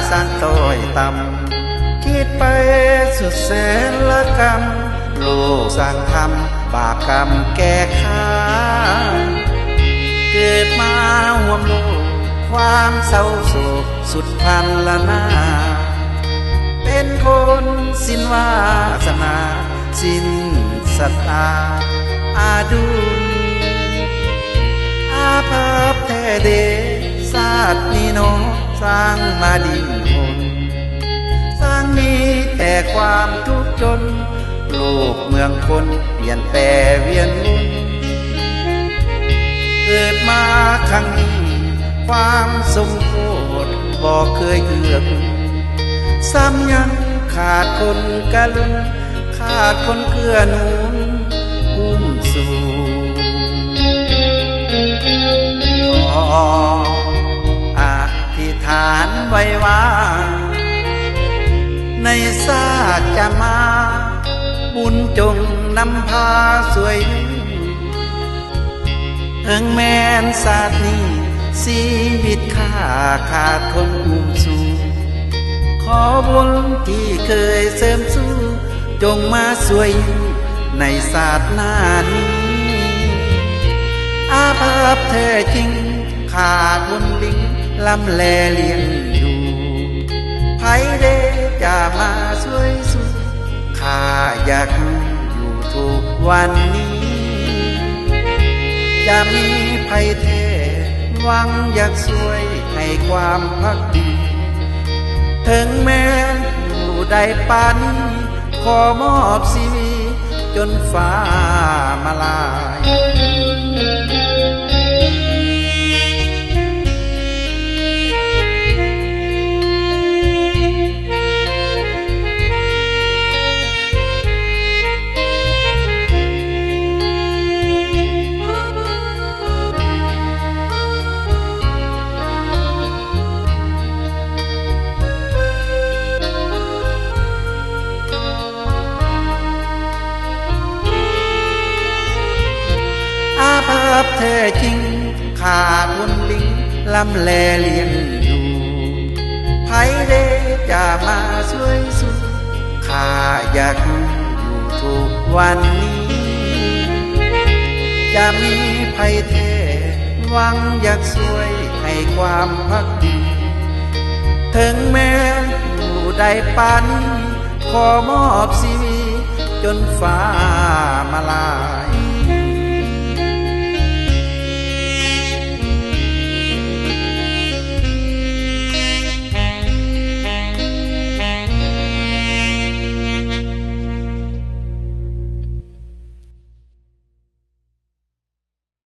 สร้างต้อยต่ำคิดไปสุดแสนละกรรมโลกสร้างทำบาปกรรมแก้ข้าเกิดมาห่วมโลกความเศร้าโศกสุดพันละนาเป็นคนสิ้นวาสนาสิ้นศรัทธาอาดุลอาภัพแท้เดชาตินี้โนสร้างมาดิ้นรนสร้างมีแต่ความทุกข์จนโลกเมืองคนเปลี่ยนแปรเวียนวนเกิดมาครั้งนี้ความสมโภชบอกเคยเกื้อกูลซ้ำยังขาดคนกะลุนขาดคนเกื้อหนุนอุ้มสู่ขออธิษฐานไว้ว่าในศาสตร์จะมาบุญจงนำพาสวยถึงแม้นศาสตร์นี้ชีวิตข้าขาดคนอุ้มสู่ขอบุญที่เคยเสริมสู้จงมาสวยในศาสตร์หน้านี้อาภัพแท้จริงขาดคนลิงลำแลเลี้ยงดูไผเดจะมาสวยสู้ข้าอยากอยู่ทุกวันนี้จะมีไผแท้หวังอยากสวยให้ความพักดีถึงแม้อยู่ได้ปานนี้ขอมอบชีวิตจนฟ้ามาลายอาภัพแท้จริงขาดคนลิงลำแลเลี้ยงดูไผเดจะมาช่วยสู้ข้าอยากอยู่ทุกวันนี้จะมีไผแท้หวังอยากช่วยให้ความพักดีถึงแม้อยู่ได้ปานนี้ขอมอบชีวิตจนฟ้ามาลาย